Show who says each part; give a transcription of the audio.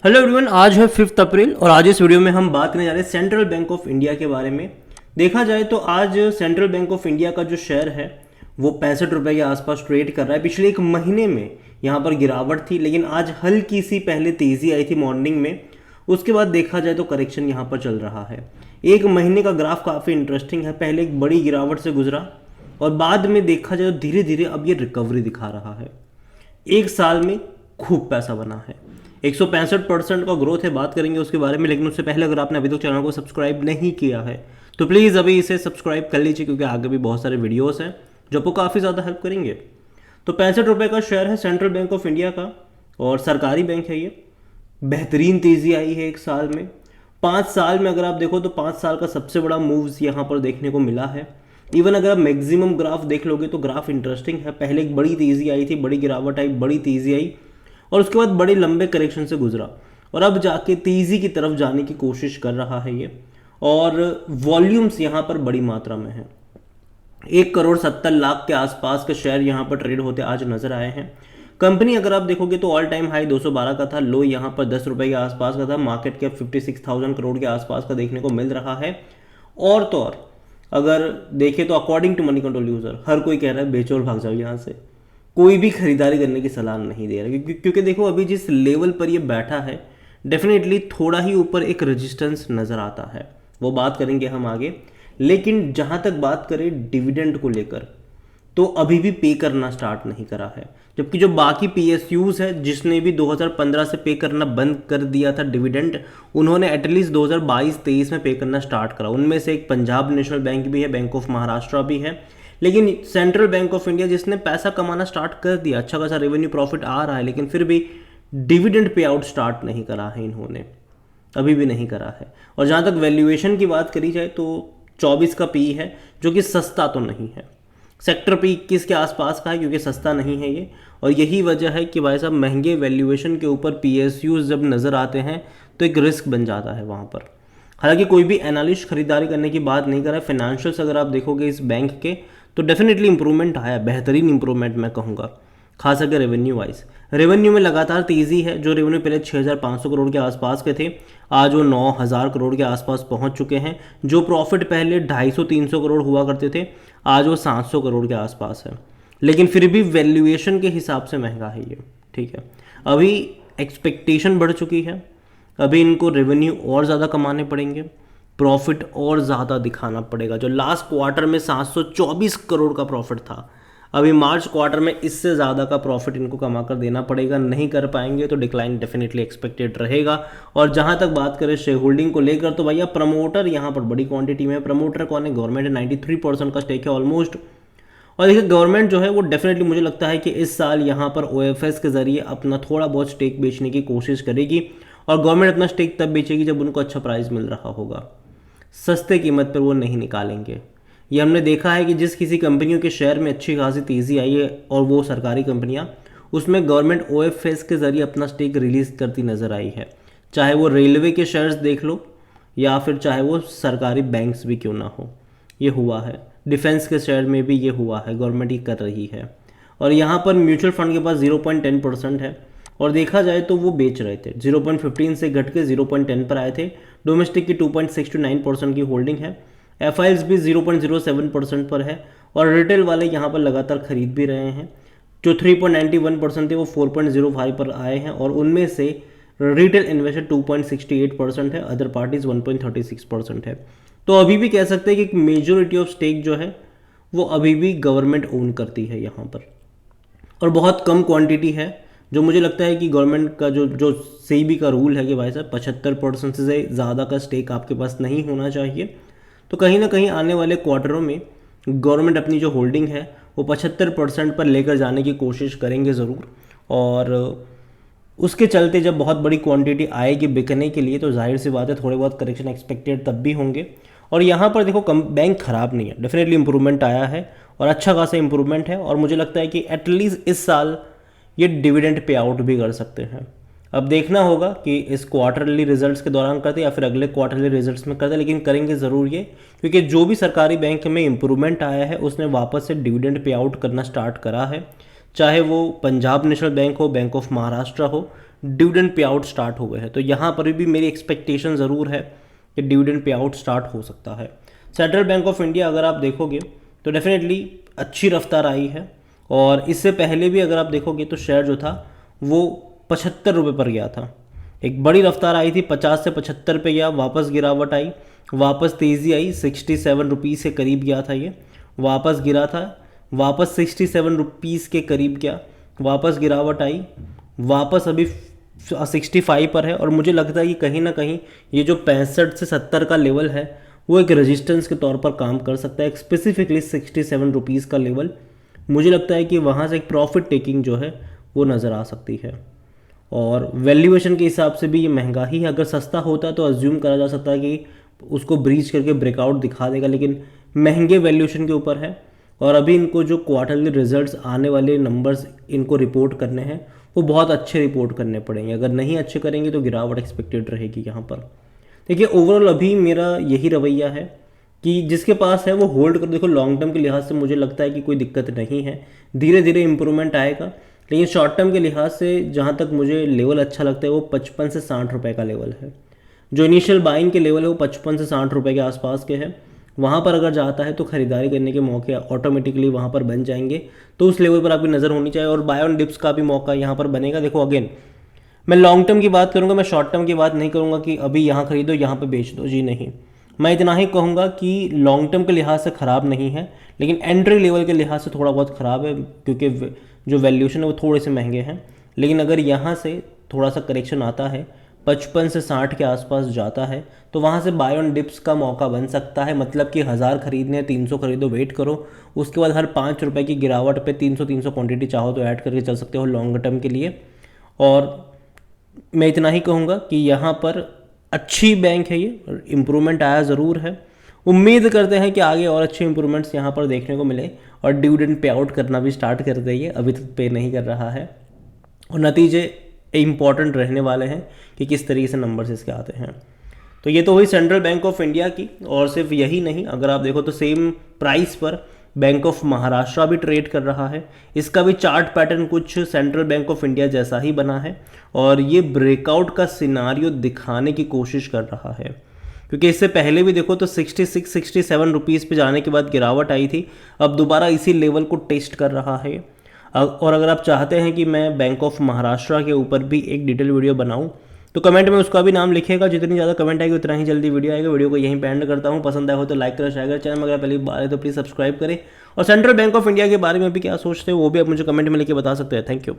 Speaker 1: Hello everyone, आज है 5 अप्रैल और आज इस वीडियो में हम बात करने जा रहे हैं सेंट्रल बैंक ऑफ इंडिया के बारे में। देखा जाए तो आज सेंट्रल बैंक ऑफ इंडिया का जो शेयर है वो 65 रुपये के आसपास ट्रेड कर रहा है। पिछले एक महीने में यहाँ पर गिरावट थी, लेकिन आज हल्की सी पहले तेज़ी आई थी मॉर्निंग में, उसके बाद देखा जाए तो करेक्शन यहाँ पर चल रहा है। एक महीने का ग्राफ काफ़ी इंटरेस्टिंग है। पहले एक बड़ी गिरावट से गुजरा और बाद में देखा जाए तो धीरे धीरे अब ये रिकवरी दिखा रहा है। एक साल में खूब पैसा बना है, 165% का ग्रोथ है। बात करेंगे उसके बारे में, लेकिन उससे पहले अगर आपने अभी तक चैनल को सब्सक्राइब नहीं किया है तो प्लीज़ अभी इसे सब्सक्राइब कर लीजिए, क्योंकि आगे भी बहुत सारे वीडियोस हैं जो आपको काफ़ी ज़्यादा हेल्प करेंगे। तो 65 रुपये का शेयर है सेंट्रल बैंक ऑफ इंडिया का और सरकारी बैंक है ये। बेहतरीन तेज़ी आई है एक साल में। 5 साल में अगर आप देखो तो 5 साल का सबसे बड़ा मूव्स यहाँ पर देखने को मिला है। इवन अगर आप मैक्सिमम ग्राफ देख लोगे तो ग्राफ इंटरेस्टिंग है। पहले एक बड़ी तेज़ी आई थी, बड़ी गिरावट आई, बड़ी तेज़ी आई और उसके बाद बड़े लंबे करेक्शन से गुजरा और अब जाके तेज़ी की तरफ जाने की कोशिश कर रहा है ये। और वॉल्यूम्स यहाँ पर बड़ी मात्रा में है। 1,70,00,000 के आसपास के शेयर यहाँ पर ट्रेड होते आज नजर आए हैं। कंपनी अगर आप देखोगे तो ऑल टाइम हाई 212 का था, लो यहाँ पर 10 रुपये के आसपास का था। मार्केट कैप 56,000 करोड़ के आसपास का देखने को मिल रहा है। और तो और अगर देखें तो according to Moneycontrol user हर कोई कह रहा है बेचो और भाग जाओ यहाँ से, कोई भी खरीदारी करने की सलाह नहीं दे रहा, क्योंकि देखो अभी जिस लेवल पर ये बैठा है डेफिनेटली थोड़ा ही ऊपर एक रेजिस्टेंस नज़र आता है, वो बात करेंगे हम आगे। लेकिन जहाँ तक बात करें डिविडेंड को लेकर तो अभी भी पे करना स्टार्ट नहीं करा है, जबकि जो बाकी पीएसयूज है जिसने भी 2015 से पे करना बंद कर दिया था डिविडेंड, उन्होंने एटलीस्ट 2022-23 में पे करना स्टार्ट करा। उनमें से एक पंजाब नेशनल बैंक भी है, बैंक ऑफ महाराष्ट्र भी है। लेकिन सेंट्रल बैंक ऑफ इंडिया जिसने पैसा कमाना स्टार्ट कर दिया, अच्छा खासा रेवेन्यू प्रॉफिट आ रहा है, लेकिन फिर भी डिविडेंड पे आउट स्टार्ट नहीं करा है इन्होंने, अभी भी नहीं करा है। और जहाँ तक वैल्यूएशन की बात करी जाए तो 24 का पी है, जो कि सस्ता तो नहीं है। सेक्टर पे 21 के आसपास का है, क्योंकि सस्ता नहीं है ये। और यही वजह है कि भाई साहब महंगे वैल्यूएशन के ऊपर पीएसयूज जब नज़र आते हैं तो एक रिस्क बन जाता है वहाँ पर। हालांकि कोई भी एनालिस्ट खरीदारी करने की बात नहीं कर रहा है। फाइनेंशियल्स अगर आप देखोगे इस बैंक के तो डेफिनेटली इंप्रूवमेंट आया, बेहतरीन इंप्रूवमेंट मैं कहूँगा, खास अगर रेवेन्यू वाइज। रेवेन्यू में लगातार तेज़ी है। जो रेवेन्यू पहले 6,500 करोड़ के आसपास के थे, आज वो 9,000 करोड़ के आसपास पहुंच चुके हैं। जो प्रॉफिट पहले 250-300 करोड़ हुआ करते थे, आज वो 700 करोड़ के आसपास है। लेकिन फिर भी वैल्यूएशन के हिसाब से महंगा है ये, ठीक है। अभी एक्सपेक्टेशन बढ़ चुकी है, अभी इनको रेवेन्यू और ज़्यादा कमाने पड़ेंगे, प्रॉफिट और ज़्यादा दिखाना पड़ेगा। जो लास्ट क्वार्टर में 724 करोड़ का प्रॉफिट था, अभी मार्च क्वार्टर में इससे ज़्यादा का प्रॉफिट इनको कमा कर देना पड़ेगा। नहीं कर पाएंगे तो डिक्लाइन डेफिनेटली एक्सपेक्टेड रहेगा। और जहाँ तक बात करें शेयर होल्डिंग को लेकर तो भैया प्रमोटर यहाँ पर बड़ी क्वांटिटी में। प्रमोटर कौन है? गवर्नमेंट है, 93% का स्टेक है ऑलमोस्ट। और देखिए गवर्नमेंट जो है वो डेफिनेटली मुझे लगता है कि इस साल यहाँ पर ओएफएस के जरिए अपना थोड़ा बहुत स्टेक बेचने की कोशिश करेगी। और गवर्नमेंट अपना स्टेक तब बेचेगी जब उनको अच्छा प्राइस मिल रहा होगा, सस्ते कीमत पर वो नहीं निकालेंगे। ये हमने देखा है कि जिस किसी कंपनियों के शेयर में अच्छी खासी तेज़ी आई है और वो सरकारी कंपनियां, उसमें गवर्नमेंट ओएफएस के ज़रिए अपना स्टेक रिलीज़ करती नज़र आई है। चाहे वो रेलवे के शेयर्स देख लो या फिर चाहे वो सरकारी बैंक्स भी क्यों ना हो, ये हुआ है। डिफेंस के शेयर में भी ये हुआ है, गवर्नमेंट ही कर रही है। और यहाँ पर म्यूचुअल फंड के पास 0.10% है और देखा जाए तो वो बेच रहे थे। 0.15 से घट के 0.10 पर आए थे। डोमेस्टिक की 2.6 to 9% की होल्डिंग है। एफआईएल्स भी 0.07% पर है और रिटेल वाले यहाँ पर लगातार खरीद भी रहे हैं। जो 3.91% थे वो 4.05 पर आए हैं और उनमें से रिटेल इन्वेस्टर 2.68% है, अदर पार्टीज 1.36% है। तो अभी भी कह सकते हैं कि मेजोरिटी ऑफ स्टेक जो है वो अभी भी गवर्नमेंट ओन करती है यहाँ पर। और बहुत कम क्वांटिटी है, जो मुझे लगता है कि गवर्नमेंट का जो सेबी का रूल है कि भाई साहब 75% से ज़्यादा का स्टेक आपके पास नहीं होना चाहिए। तो कहीं ना कहीं आने वाले क्वार्टरों में गवर्नमेंट अपनी जो होल्डिंग है वो 75% पर लेकर जाने की कोशिश करेंगे ज़रूर। और उसके चलते जब बहुत बड़ी क्वांटिटी आएगी बिकने के लिए तो जाहिर सी बात है थोड़े बहुत करेक्शन एक्सपेक्टेड तब भी होंगे। और यहाँ पर देखो बैंक ख़राब नहीं है, डेफिनेटली इंप्रूवमेंट आया है और अच्छा खासा इंप्रूवमेंट है। और मुझे लगता है कि एटलीस्ट इस साल ये डिविडेंड पे आउट भी कर सकते हैं। अब देखना होगा कि इस क्वार्टरली रिजल्ट्स के दौरान करते या फिर अगले क्वार्टरली रिजल्ट्स में करते, लेकिन करेंगे ज़रूर ये, क्योंकि जो भी सरकारी बैंक में इंप्रूवमेंट आया है उसने वापस से डिविडेंड पे आउट करना स्टार्ट करा है। चाहे वो पंजाब नेशनल बैंक हो, बैंक ऑफ महाराष्ट्र हो, डिविडेंड पे आउट स्टार्ट हो गए हैं। तो यहाँ पर भी मेरी एक्सपेक्टेशन ज़रूर है कि डिविडेंड पे आउट स्टार्ट हो सकता है। सेंट्रल बैंक ऑफ इंडिया अगर आप देखोगे तो डेफिनेटली अच्छी रफ्तार आई है, और इससे पहले भी अगर आप देखोगे तो शेयर जो था वो 75 रुपये पर गया था। एक बड़ी रफ्तार आई थी, 50 से 75 पे गया, वापस गिरावट आई, वापस तेज़ी आई, 67 रुपीज़ के करीब गया था ये, वापस गिरा था, वापस 67 रुपीज़ के करीब गया, वापस गिरावट आई, वापस अभी 65 पर है। और मुझे लगता है कि कहीं ना कहीं ये जो 65 से 70 का लेवल है वो एक रेजिस्टेंस के तौर पर काम कर सकता है। स्पेसिफिकली 67 रुपीज़ का लेवल, मुझे लगता है कि वहाँ से एक प्रॉफिट टेकिंग जो है वो नज़र आ सकती है। और वैल्यूएशन के हिसाब से भी ये महंगा ही है। अगर सस्ता होता तो अज्यूम करा जा सकता है कि उसको ब्रीच करके ब्रेकआउट दिखा देगा, लेकिन महंगे वैल्यूएशन के ऊपर है। और अभी इनको जो क्वार्टरली रिजल्ट्स आने वाले नंबर्स इनको रिपोर्ट करने हैं वो बहुत अच्छे रिपोर्ट करने पड़ेंगे। अगर नहीं अच्छे करेंगे तो गिरावट एक्सपेक्टेड रहेगी यहाँ पर। देखिए ओवरऑल अभी मेरा यही रवैया है कि जिसके पास है वो होल्ड कर। देखो लॉन्ग टर्म के लिहाज से मुझे लगता है कि कोई दिक्कत नहीं है, धीरे धीरे इंप्रूवमेंट आएगा। लेकिन शॉर्ट टर्म के लिहाज से जहाँ तक मुझे लेवल अच्छा लगता है वो 55 से 60 रुपये का लेवल है। जो इनिशियल बाइंग के लेवल है वो 55 से 60 रुपये के आसपास के हैं। वहाँ पर अगर जाता है तो ख़रीदारी करने के मौके ऑटोमेटिकली वहाँ पर बन जाएंगे। तो उस लेवल पर आपकी नज़र होनी चाहिए, और बाय ऑन डिप्स का भी मौका यहाँ पर बनेगा। देखो अगेन मैं लॉन्ग टर्म की बात करूँगा, मैं शॉर्ट टर्म की बात नहीं करूँगा कि अभी यहाँ खरीदो यहाँ पे बेच दो, जी नहीं। मैं इतना ही कहूँगा कि लॉन्ग टर्म के लिहाज से ख़राब नहीं है, लेकिन एंट्री लेवल के लिहाज से थोड़ा बहुत ख़राब है, क्योंकि जो वैल्यूशन है वो थोड़े से महंगे हैं। लेकिन अगर यहाँ से थोड़ा सा करेक्शन आता है, 55 से 60 के आसपास जाता है, तो वहाँ से बाय ऑन डिप्स का मौका बन सकता है। मतलब कि 1000 खरीदने 300 खरीदो, वेट करो, उसके बाद हर 5 रुपये की गिरावट पे 300 क्वांटिटी चाहो तो ऐड करके चल सकते हो लॉन्ग टर्म के लिए। और मैं इतना ही कहूँगा कि यहाँ पर अच्छी बैंक है ये, इम्प्रूवमेंट आया ज़रूर है। उम्मीद करते हैं कि आगे और अच्छे इंप्रूवमेंट्स यहाँ पर देखने को मिले, और डिविडेंड पे आउट करना भी स्टार्ट कर देंगे, अभी तक पे नहीं कर रहा है। और नतीजे इम्पॉर्टेंट रहने वाले हैं कि किस तरीके से नंबर्स इसके आते हैं। तो ये तो हुई सेंट्रल बैंक ऑफ इंडिया की। और सिर्फ यही नहीं, अगर आप देखो तो सेम प्राइस पर बैंक ऑफ महाराष्ट्र भी ट्रेड कर रहा है। इसका भी चार्ट पैटर्न कुछ सेंट्रल बैंक ऑफ इंडिया जैसा ही बना है, और ये ब्रेकआउट का सिनारियो दिखाने की कोशिश कर रहा है। क्योंकि इससे पहले भी देखो तो 66-67 रुपीज़ पे जाने के बाद गिरावट आई थी, अब दोबारा इसी लेवल को टेस्ट कर रहा है। और अगर आप चाहते हैं कि मैं बैंक ऑफ महाराष्ट्र के ऊपर भी एक डिटेल वीडियो बनाऊं तो कमेंट में उसका भी नाम लिखेगा। जितनी ज़्यादा कमेंट आएगी उतना ही जल्दी वीडियो आएगा। वीडियो को यहीं पे एंड करता हूँ। पसंद आया हो तो लाइक करें, शेयर करें। चैनल में अगर पहली बार है तो प्लीज़ सब्सक्राइब करें। और सेंट्रल बैंक ऑफ इंडिया के बारे में भी क्या सोचते हो वो भी आप मुझे कमेंट में लिख के बता सकते हैं। Thank you.